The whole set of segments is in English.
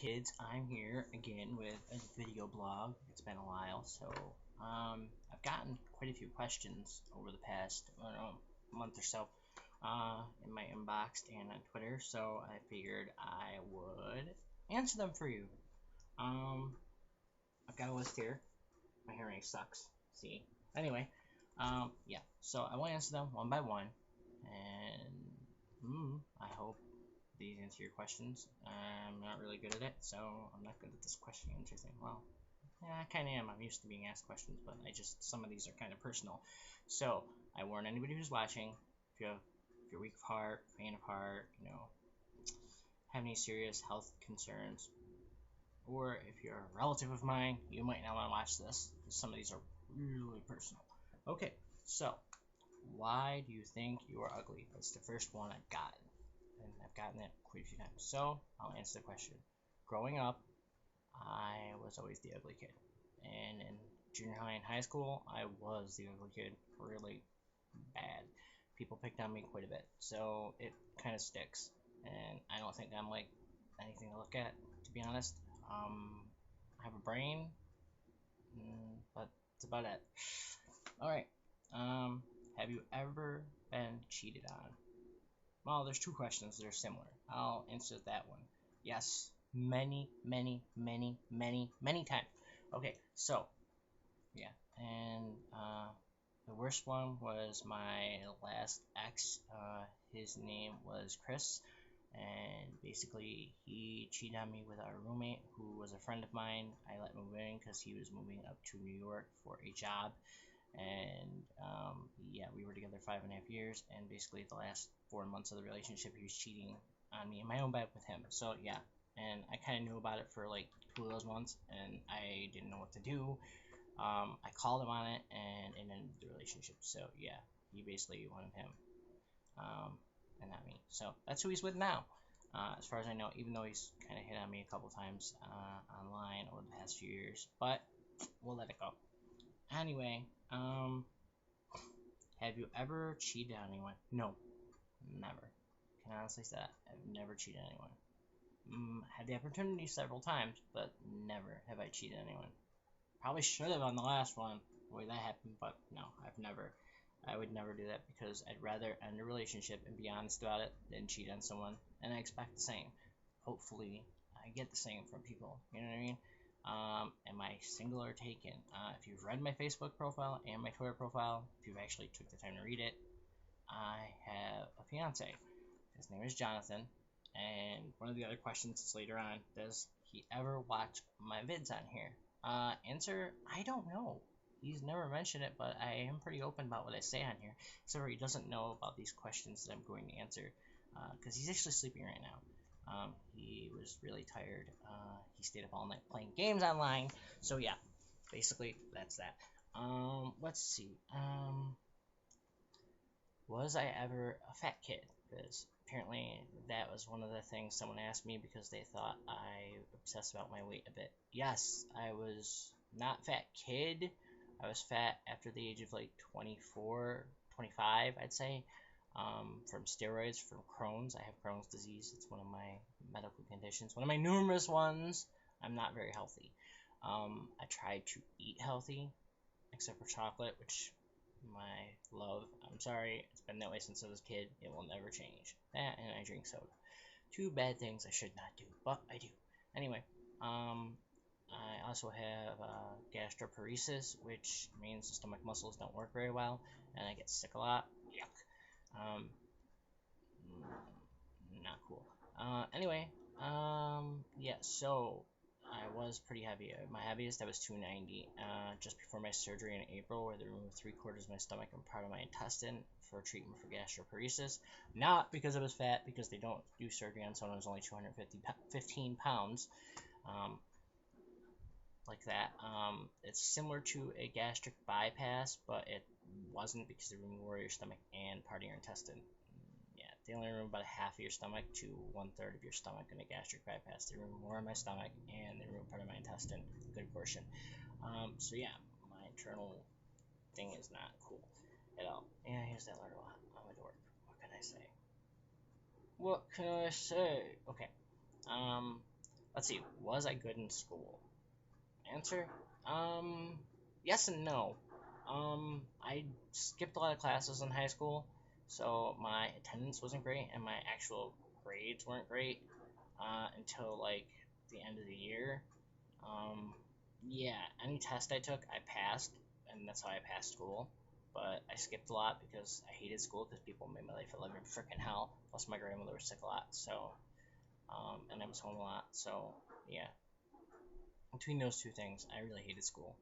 kids? I'm here again with a video blog. It's been a while, so I've gotten quite a few questions over the past month or so in my inbox and on Twitter, so I figured I would answer them for you. Um, I've got a list here. My hearing sucks. See. Anyway, yeah. So I will answer them one by one, and I hope these answer your questions. I'm not really good at it, so I'm not good at this question answer thing. Well, yeah, I kind of am. I'm used to being asked questions, but some of these are kind of personal. So I warn anybody who's watching, if you're weak of heart, faint of heart, have any serious health concerns, or if you're a relative of mine, you might not want to watch this because some of these are really personal. Okay, so why do you think you are ugly? That's the first one I've gotten, and I've gotten it quite a few times. So I'll answer the question. Growing up, I was always the ugly kid, and in junior high and high school, I was the ugly kid, really bad. People picked on me quite a bit, so it kind of sticks. And I don't think I'm like anything to look at, to be honest. I have a brain, but that's about it. All right. Have you ever been cheated on? Well, there's two questions that are similar. I'll answer that one. Yes, many, many, many, many, many times. Okay, so yeah, and the worst one was my last ex. His name was Chris, and basically he cheated on me with our roommate, who was a friend of mine. I let him move in because he was moving up to New York for a job, and yeah, we were together 5.5 years, and basically the last 4 months of the relationship, he was cheating on me in my own bed with him. So yeah, and I kind of knew about it for like 2 of those months, and I didn't know what to do. I called him on it, and it ended the relationship. So yeah, he basically wanted him, and not me. So that's who he's with now. As far as I know, even though he's kind of hit on me a couple times online over the past few years, but we'll let it go. Anyway, have you ever cheated on anyone? No, never. Can I honestly say that? I've never cheated on anyone. Had the opportunity several times, but never have I cheated on anyone. Probably should have on the last one, the way that happened, but no, I've never. I would never do that because I'd rather end a relationship and be honest about it than cheat on someone, and I expect the same. Hopefully, I get the same from people. You know what I mean? Am I single or taken? If you've read my Facebook profile and my Twitter profile, if you've actually took the time to read it, I have a fiance. His name is Jonathan, and one of the other questions is later on, does he ever watch my vids on here? Answer, I don't know. He's never mentioned it, but I am pretty open about what I say on here. Except for he doesn't know about these questions that I'm going to answer, because he's actually sleeping right now. He was really tired. He stayed up all night playing games online. So yeah, basically that's that. Let's see. Was I ever a fat kid? Because apparently that was one of the things someone asked me because they thought I obsessed about my weight a bit. Yes, I was not fat kid. I was fat after the age of like 24, 25, I'd say. From steroids, from Crohn's. I have Crohn's disease. It's one of my medical conditions. One of my numerous ones. I'm not very healthy. I tried to eat healthy, except for chocolate, which my love. I'm sorry, it's been that way since I was a kid. It will never change. That and I drink soda. Two bad things I should not do, but I do. Anyway, I also have gastroparesis, which means the stomach muscles don't work very well, and I get sick a lot. Yuck. Not cool. Anyway, yeah, so I was pretty heavy. My heaviest, I was 290. Just before my surgery in April, where they removed 3/4 of my stomach and part of my intestine for treatment for gastroparesis. Not because I was fat, because they don't do surgery on someone who's only 215 pounds. Like that. It's similar to a gastric bypass, but it wasn't because they remove your stomach and part of your intestine. Yeah, they only remove about a half of your stomach to 1/3 of your stomach in a gastric bypass. They remove more of my stomach and they remove part of my intestine, a good portion. So yeah, my internal thing is not cool at all. Yeah, here's that letter. I'm a dork. What can I say? What can I say? Okay. Um, Let's see, was I good in school? Answer, yes and no. I skipped a lot of classes in high school, so my attendance wasn't great, and my actual grades weren't great until like the end of the year. Um, yeah, any test I took, I passed, and that's how I passed school. But I skipped a lot because I hated school because people made my life a living freaking hell. Plus, my grandmother was sick a lot, so and I was home a lot. So yeah, between those two things, I really hated school.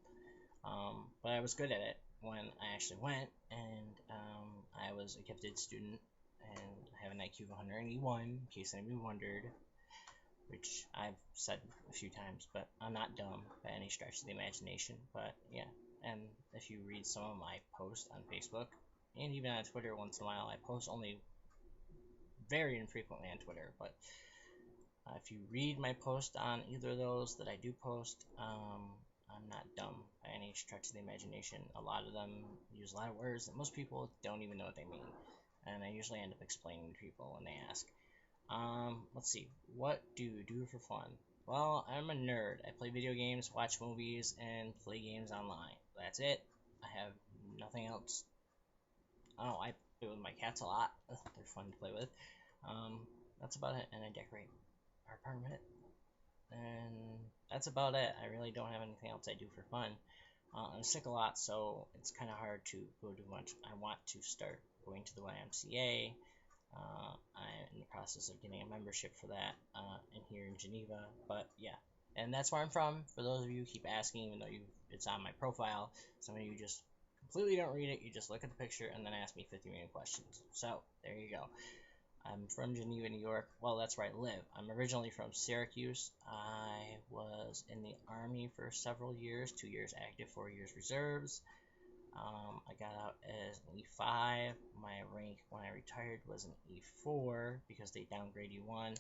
But I was good at it when I actually went, and I was a gifted student, and I have an IQ of 181, in case anybody wondered, which I've said a few times, but I'm not dumb by any stretch of the imagination. But yeah, and if you read some of my posts on Facebook, and even on Twitter once in a while, I post only very infrequently on Twitter, but if you read my post on either of those that I do post, I'm not dumb by any stretch of the imagination. A lot of them use a lot of words that most people don't even know what they mean, and I usually end up explaining to people when they ask. Let's see, what do you do for fun? Well, I'm a nerd. I play video games, watch movies, and play games online. That's it. I have nothing else. Oh, I play with my cats a lot. They're fun to play with. Um, that's about it, and I decorate our apartment. And that's about it. I really don't have anything else I do for fun. I'm sick a lot, so it's kind of hard to go do much. I want to start going to the YMCA. I'm in the process of getting a membership for that in here in Geneva. But yeah, and that's where I'm from. For those of you who keep asking, even though it's on my profile, some of you just completely don't read it. You just look at the picture and then ask me 50 million questions. So there you go. I'm from Geneva, New York. Well, that's where I live. I'm originally from Syracuse. I was in the Army for several years, 2 years active, 4 years reserves. I got out as an E5. My rank when I retired was an E4 because they downgrade you one,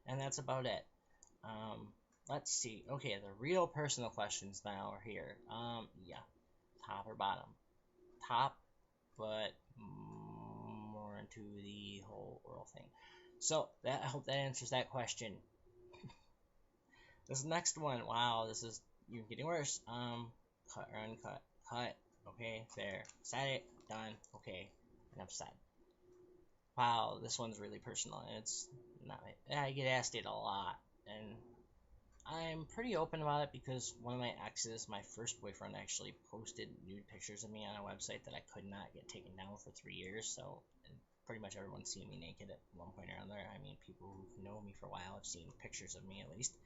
and that's about it. Um, let's see. Okay, the real personal questions now are here. Yeah, top or bottom? Top, but more into the whole oral thing. So that I hope that answers that question. This next one, wow, this is you're getting worse. Cut or uncut? Cut. Okay, there. Said it. Done. Okay, enough said. Wow, this one's really personal, and it's not. I get asked it a lot, and I'm pretty open about it because one of my exes, my first boyfriend, actually posted nude pictures of me on a website that I could not get taken down for 3 years. So pretty much everyone's seen me naked at one point or another. I mean, people who know me for a while have seen pictures of me at least.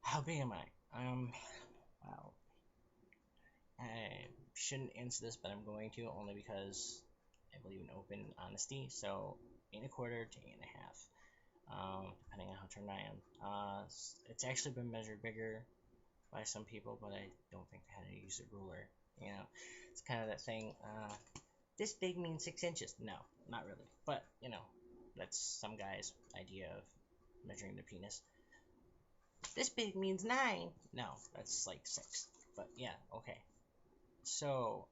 How big am I? Wow. I shouldn't answer this, but I'm going to only because I believe in open honesty. So 8 1/4 to 8 1/2. Depending on how turned I am. It's actually been measured bigger by some people, but I don't think they had to use a ruler. You know, it's kind of that thing. This big means 6 inches. No, not really. But you know, that's some guy's idea of measuring the penis. This big means 9. No, that's like 6. But yeah, okay. So,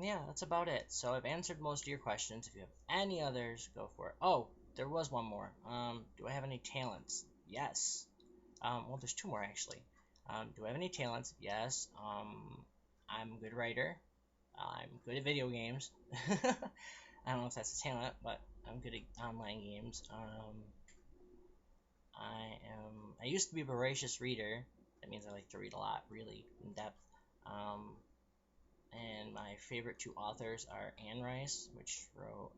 yeah, that's about it. So I've answered most of your questions. If you have any others, go for it. Oh, there was one more. Do I have any talents? Yes. Well, there's two more actually. Do I have any talents? Yes. I'm a good writer. I'm good at video games. I don't know if that's a talent, but I'm good at online games. I used to be a voracious reader. That means I like to read a lot, really in depth. Um, and my favorite two authors are Anne Rice, which wrote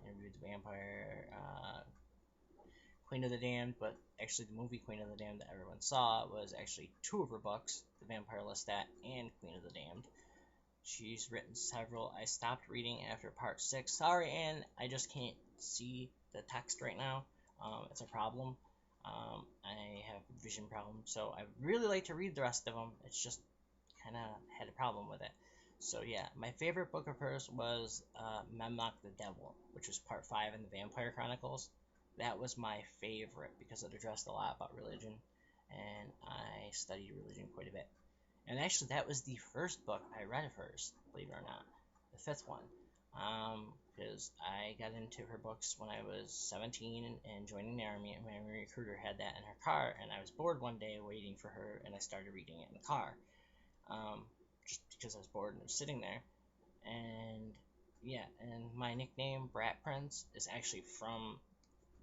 Interview with the Vampire, Queen of the Damned, but actually the movie Queen of the Damned that everyone saw was actually two of her books, The Vampire Lestat and Queen of the Damned. She's written several. I stopped reading after part 6. Sorry, Anne, I just can't see the text right now. It's a problem. I have a vision problem, so I really like to read the rest of them. It's just kind of had a problem with it. So yeah, my favorite book of hers was Memnoch the Devil, which was part 5 in the Vampire Chronicles. That was my favorite because it addressed a lot about religion, and I studied religion quite a bit. And actually, that was the first book I read of hers, believe it or not, the 5th one. because I got into her books when I was 17 and joining the army, and my recruiter had that in her car, and I was bored one day waiting for her, and I started reading it in the car, just because I was bored and I was sitting there. And yeah, and my nickname Brat Prince is actually from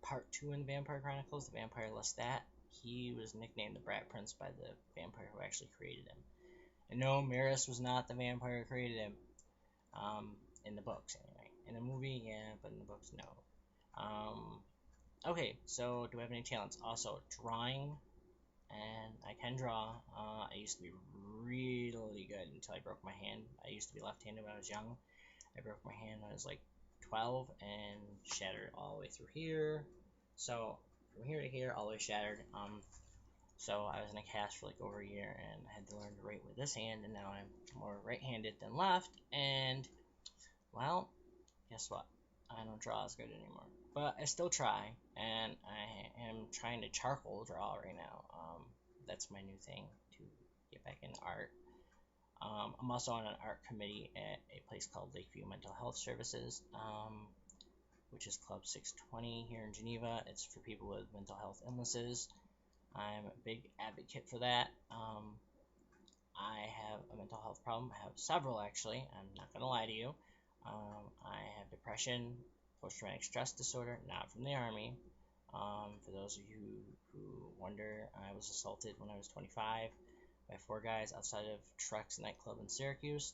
part 2 in the Vampire Chronicles, The Vampire Lestat. He was nicknamed the Brat Prince by the vampire who actually created him. And no, Maris was not the vampire who created him. In the books, anyway. In the movie, yeah, but in the books, no. Okay, so do I have any talents? Also, drawing, and I can draw. I used to be really good until I broke my hand. I used to be left-handed when I was young. I broke my hand when I was like 12 and shattered all the way through here. So from here to here, all the way shattered. So I was in a cast for like over a year, and I had to learn to write with this hand, and now I'm more right-handed than left. And well, guess what? I don't draw as good anymore, but I still try, and I am trying to charcoal draw right now. That's my new thing to get back into art. I'm also on an art committee at a place called Lakeview Mental Health Services, which is Club 620 here in Geneva. It's for people with mental health illnesses. I'm a big advocate for that. I have a mental health problem. I have several, actually. I'm not going to lie to you. I have depression, post-traumatic stress disorder, not from the Army. For those of you who wonder, I was assaulted when I was 25 by 4 guys outside of Trex nightclub in Syracuse.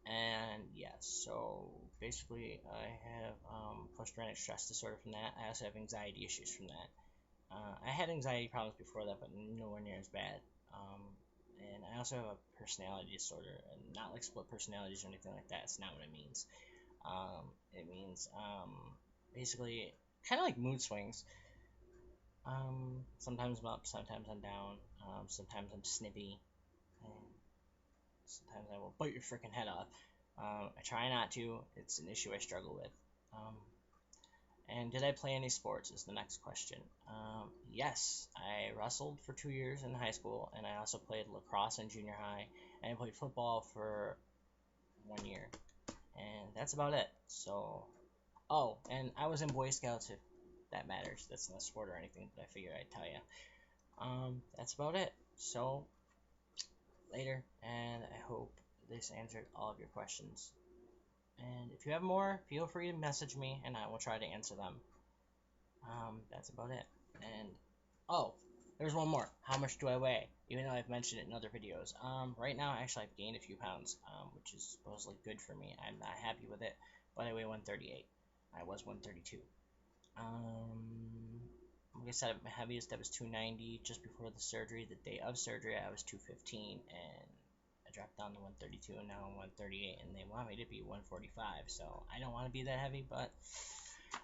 And yes, so basically I have post-traumatic stress disorder from that. I also have anxiety issues from that. I had anxiety problems before that, but nowhere near as bad. And I also have a personality disorder, and not like split personalities or anything like that. It's not what it means. It means basically kind of like mood swings. Sometimes I'm up, sometimes I'm down. Sometimes I'm snippy, and sometimes I will bite your freaking head off. I try not to. It's an issue I struggle with. And did I play any sports is the next question. Yes, I wrestled for 2 years in high school, and I also played lacrosse in junior high, and I played football for 1 year, and that's about it. So, oh, and I was in Boy Scouts, if that matters. That's not a sport or anything, but I figured I'd tell you. That's about it. So, later, and I hope this answered all of your questions. And if you have more, feel free to message me, and I will try to answer them. That's about it. And oh, there's one more. How much do I weigh? Even though I've mentioned it in other videos. Right now, actually, I've gained a few pounds, which is supposedly good for me. I'm not happy with it, but I weigh 138. I was 132. Like I said, my heaviest I was 290 just before the surgery. The day of surgery, I was 215, and I dropped down to 132, and now I'm 138, and they want me to be 145. So I don't want to be that heavy, but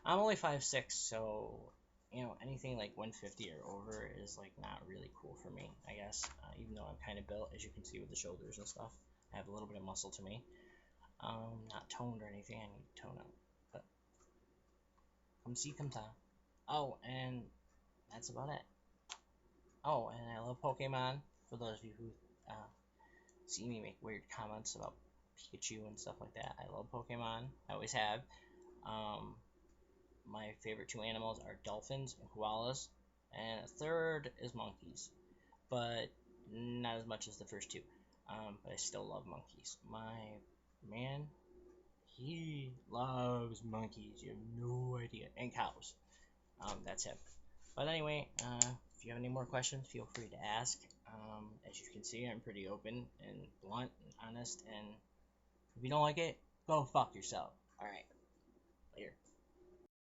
I'm only 5'6", so you know, anything like 150 or over is like not really cool for me, I guess. Even though I'm kind of built, as you can see with the shoulders and stuff, I have a little bit of muscle to me. Not toned or anything. I need to tone up, but come see, come ta. Oh, and that's about it. Oh, and I love Pokemon. For those of you who see me make weird comments about Pikachu and stuff like that, I love Pokemon. I always have. My favorite 2 animals are dolphins and koalas, and a third is monkeys, but not as much as the first 2. But I still love monkeys. My man, he loves monkeys. You have no idea. And cows. That's him. But anyway, if you have any more questions, feel free to ask. As you can see, I'm pretty open and blunt and honest, and if you don't like it, go fuck yourself. Alright.